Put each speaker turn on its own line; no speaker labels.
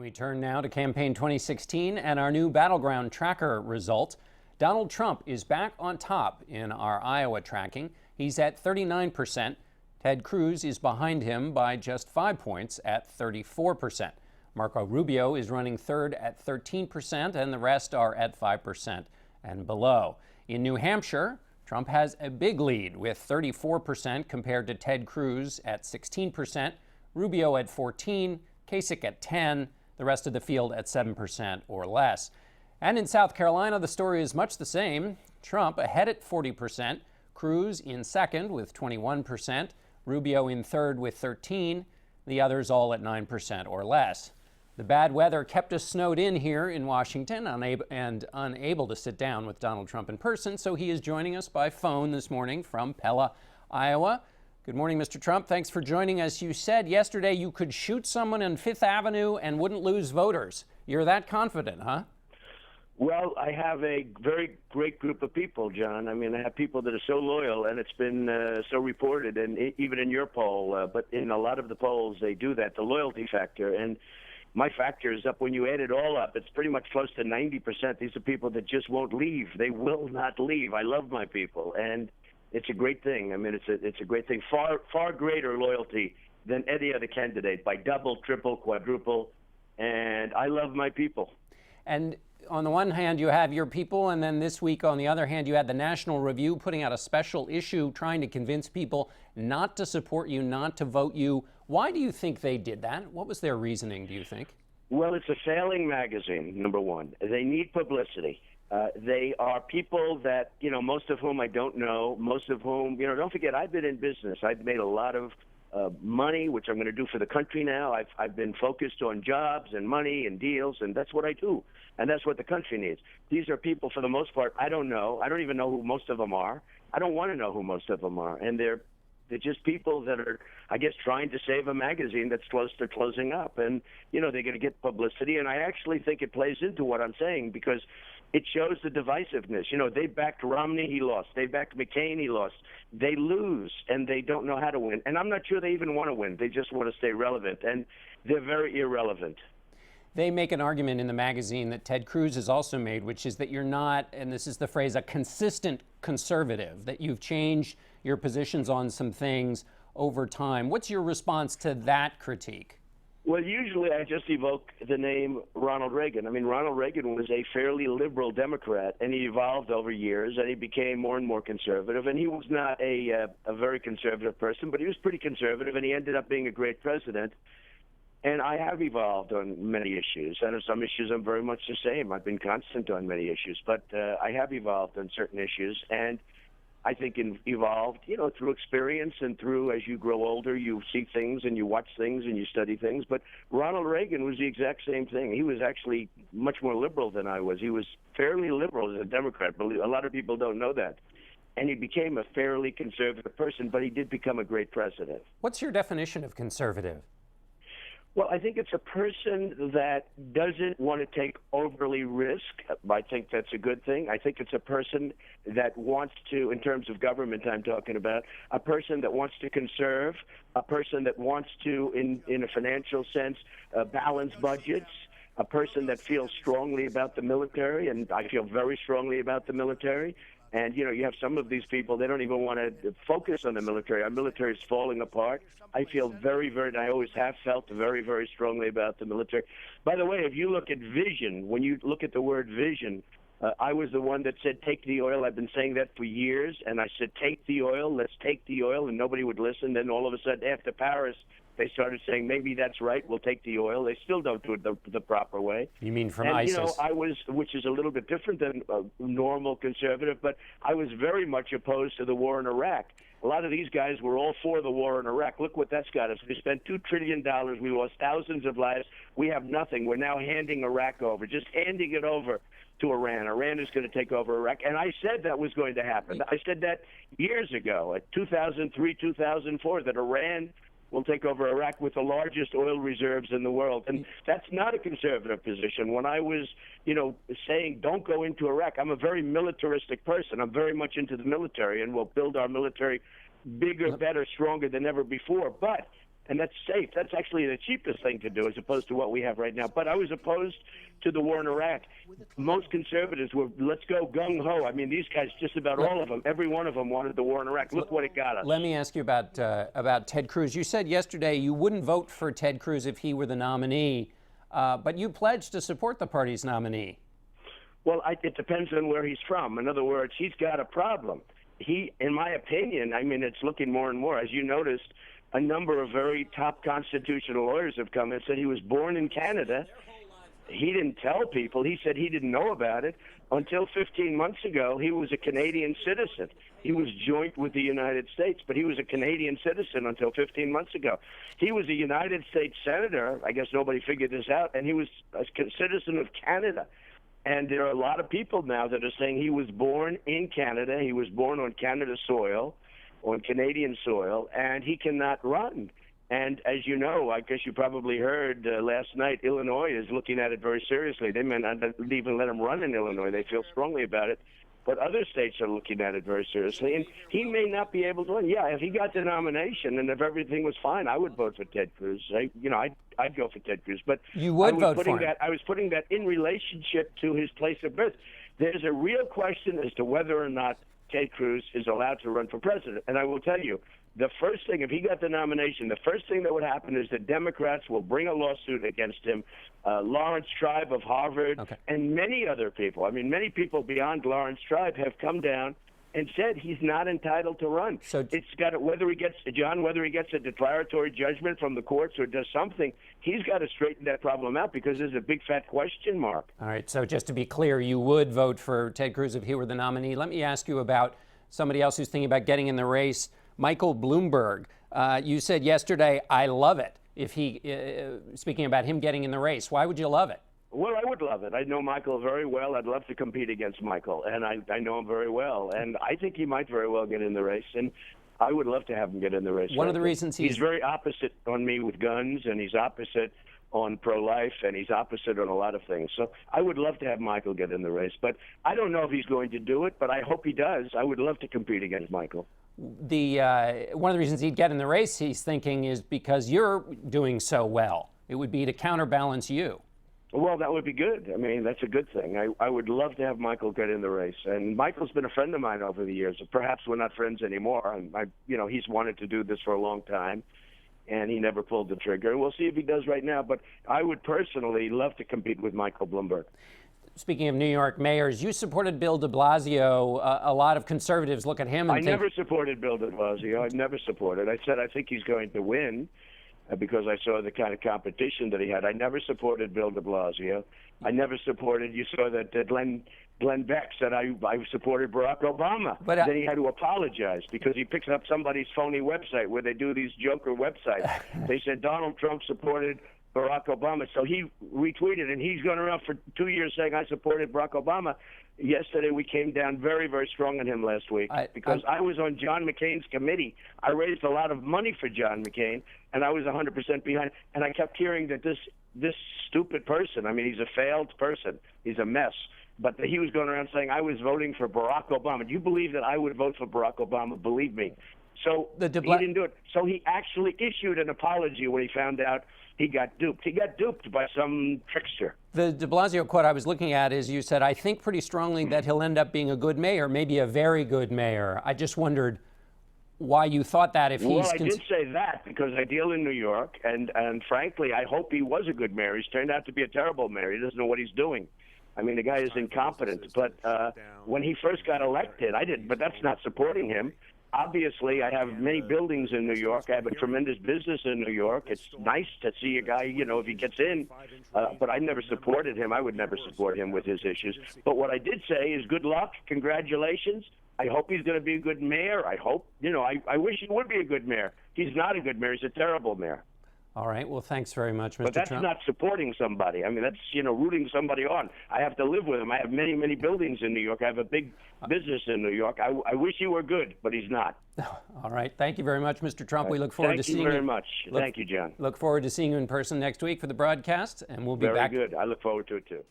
We turn now to campaign 2016 and our new battleground tracker result. Donald Trump is back on top in our Iowa tracking. He's at 39%. Ted Cruz is behind him by just 5 points at 34%. Marco Rubio is running third at 13%, and the rest are at 5% and below. In New Hampshire, Trump has a big lead with 34% compared to Ted Cruz at 16%, Rubio at 14%, Kasich at 10%, the rest of the field at 7% or less. And in South Carolina, the story is much the same. Trump ahead at 40%, Cruz in second with 21%, Rubio in third with 13%, the others all at 9% or less. The bad weather kept us snowed in here in Washington and unable to sit down with Donald Trump in person, so he is joining us by phone this morning from Pella, Iowa. Good morning, Mr. Trump. Thanks for joining us. You said yesterday you could shoot someone on Fifth Avenue and wouldn't lose voters. You're that confident, huh?
Well, I have a very great group of people, John. I mean, I have people that are so loyal, and it's been so reported, and even in your poll, but in a lot of the polls, they do that, the loyalty factor. And my factor is up when you add it all up. It's pretty much close to 90%. These are people that just won't leave. They will not leave. I love my people, and it's a great thing. I mean, it's a great thing. Far greater loyalty than any other candidate by double, triple, quadruple, and I love my people.
And on the one hand, you have your people, and then this week, on the other hand, you had the National Review putting out a special issue trying to convince people not to support you, not to vote you. Why do you think they did that? What was their reasoning, do you think?
Well, it's a failing magazine, number one. They need publicity. They are people that, most of whom I don't know, most of whom, don't forget, I've been in business. I've made a lot of money, which I'm going to do for the country now. I've been focused on jobs and money and deals, and that's what I do. And that's what the country needs. These are people, for the most part, I don't know. I don't even know who most of them are. I don't want to know who most of them are. And they're just people that are, I guess, trying to save a magazine that's close to closing up. And, they're going to get publicity. And I actually think it plays into what I'm saying because it shows the divisiveness. They backed Romney, he lost. They backed McCain, he lost. They lose, and they don't know how to win. And I'm not sure they even want to win. They just want to stay relevant. And they're very irrelevant.
They make an argument in the magazine that Ted Cruz has also made, which is that you're not, and this is the phrase, a consistent conservative, that you've changed your positions on some things over time. What's your response to that critique?
Well, usually I just evoke the name Ronald Reagan. I mean, Ronald Reagan was a fairly liberal Democrat, and he evolved over years, and he became more and more conservative. And he was not a very conservative person, but he was pretty conservative, and he ended up being a great president. And I have evolved on many issues, and on some issues I'm very much the same. I've been constant on many issues, but I have evolved on certain issues, and I think evolved, through experience and through, as you grow older, you see things and you watch things and you study things. But Ronald Reagan was the exact same thing. He was actually much more liberal than I was. He was fairly liberal as a Democrat, but a lot of people don't know that. And he became a fairly conservative person, but he did become a great president.
What's your definition of conservative?
Well, I think it's a person that doesn't want to take overly risk. I think that's a good thing. I think it's a person that wants to, in terms of government I'm talking about, a person that wants to conserve, a person that wants to, in a financial sense, balance budgets, a person that feels strongly about the military, and I feel very strongly about the military. And, you have some of these people, they don't even want to focus on the military. Our military is falling apart. I feel I always have felt very, very strongly about the military. By the way, if you look at vision, when you look at the word vision, I was the one that said, take the oil. I've been saying that for years. And I said, take the oil, let's take the oil. And nobody would listen. Then all of a sudden, after Paris, they started saying, maybe that's right, we'll take the oil. They still don't do it the proper way.
You mean from
and,
ISIS?
I was, which is a little bit different than a normal conservative, but I was very much opposed to the war in Iraq. A lot of these guys were all for the war in Iraq. Look what that's got us. We spent $2 trillion. We lost thousands of lives. We have nothing. We're now handing Iraq over, just handing it over to Iran. Iran is going to take over Iraq. And I said that was going to happen. I said that years ago, at 2003, 2004, that Iran will take over Iraq with the largest oil reserves in the world. And that's not a conservative position. When I was, saying don't go into Iraq, I'm a very militaristic person. I'm very much into the military, and we'll build our military bigger, better, stronger than ever before. But and that's safe. That's actually the cheapest thing to do as opposed to what we have right now. But I was opposed to the war in Iraq. Most conservatives were, let's go gung-ho. I mean, these guys, just about all of them, every one of them wanted the war in Iraq. Look what it got us.
Let me ask you about Ted Cruz. You said yesterday you wouldn't vote for Ted Cruz if he were the nominee, but you pledged to support the party's nominee.
Well, it depends on where he's from. In other words, he's got a problem. He, in my opinion, I mean, it's looking more and more. As you noticed, a number of very top constitutional lawyers have come and said he was born in Canada. He didn't tell people. He said he didn't know about it. Until 15 months ago, he was a Canadian citizen. He was joint with the United States, but he was a Canadian citizen until 15 months ago. He was a United States senator. I guess nobody figured this out, and he was a citizen of Canada. And there are a lot of people now that are saying he was born in Canada. He was born on Canada soil, on Canadian soil, and he cannot run. And as you know, I guess you probably heard last night, Illinois is looking at it very seriously. They may not even let him run in Illinois. They feel strongly about it. But other states are looking at it very seriously. And he may not be able to run. Yeah, if he got the nomination and if everything was fine, I would vote for Ted Cruz. I'd go for Ted Cruz. But
you would vote for him.
I was putting that in relationship to his place of birth. There's a real question as to whether or not Ted Cruz is allowed to run for president. And I will tell you, the first thing, if he got the nomination, the first thing that would happen is the Democrats will bring a lawsuit against him. Lawrence Tribe of Harvard and many other people. I mean, many people beyond Lawrence Tribe have come down and said he's not entitled to run. So it's got whether he gets a declaratory judgment from the courts or does something, he's got to straighten that problem out because there's a big fat question mark.
All right. So just to be clear, you would vote for Ted Cruz if he were the nominee. Let me ask you about somebody else who's thinking about getting in the race. Michael Bloomberg, you said yesterday, I love it. If he, speaking about him getting in the race, why would you love it?
Well, I would love it. I know Michael very well. I'd love to compete against Michael, and I know him very well. And I think he might very well get in the race, and I would love to have him get in the race.
One of the reasons
he's very opposite on me with guns, and he's opposite on pro-life, and he's opposite on a lot of things. So I would love to have Michael get in the race, but I don't know if he's going to do it, but I hope he does. I would love to compete against Michael.
One of the reasons he'd get in the race, he's thinking, is because you're doing so well. It would be to counterbalance you.
Well, that would be good. I mean, that's a good thing. I would love to have Michael get in the race. And Michael's been a friend of mine over the years. Perhaps we're not friends anymore. And he's wanted to do this for a long time, and he never pulled the trigger. We'll see if he does right now. But I would personally love to compete with Michael Bloomberg.
Speaking of New York mayors, you supported Bill de Blasio. A lot of conservatives look at him and
never supported Bill de Blasio. I've never supported. I said I think he's going to win because I saw the kind of competition that he had. I never supported Bill de Blasio. I never supported, you saw that Glenn Beck said I supported Barack Obama. But then he had to apologize because he picked up somebody's phony website where they do these joker websites. They said Donald Trump supported Barack Obama. So he retweeted, and he's gone around for 2 years saying I supported Barack Obama. Yesterday, we came down very, very strong on him last week because I was on John McCain's committee. I raised a lot of money for John McCain, and I was 100% behind. And I kept hearing that this stupid person, I mean, he's a failed person. He's a mess. But he was going around saying I was voting for Barack Obama. Do you believe that I would vote for Barack Obama? Believe me. So he didn't do it. So he actually issued an apology when he found out he got duped. He got duped by some trickster.
The de Blasio quote I was looking at is you said, I think pretty strongly that he'll end up being a good mayor, maybe a very good mayor. I just wondered why you thought that if he's...
Well, I did say that because I deal in New York, and frankly, I hope he was a good mayor. He's turned out to be a terrible mayor. He doesn't know what he's doing. I mean, the guy is incompetent. But when he first got elected, I did, but that's not supporting him. Obviously, I have many buildings in New York. I have a tremendous business in New York. It's nice to see a guy, if he gets in. But I never supported him. I would never support him with his issues. But what I did say is good luck, congratulations. I hope he's going to be a good mayor. I hope, I wish he would be a good mayor. He's not a good mayor. He's a terrible mayor.
All right. Well, thanks very much, Mr.
But that's
Trump.
not supporting somebody. I mean, that's, rooting somebody on. I have to live with him. I have many, many buildings in New York. I have a big business in New York. I wish he were good, but he's not.
All right. Thank you very much, Mr. Trump. We look forward to seeing you.
Thank you very much. Thank you, John.
Look forward to seeing you in person next week for the broadcast, and we'll be back.
Very good. I look forward to it, too.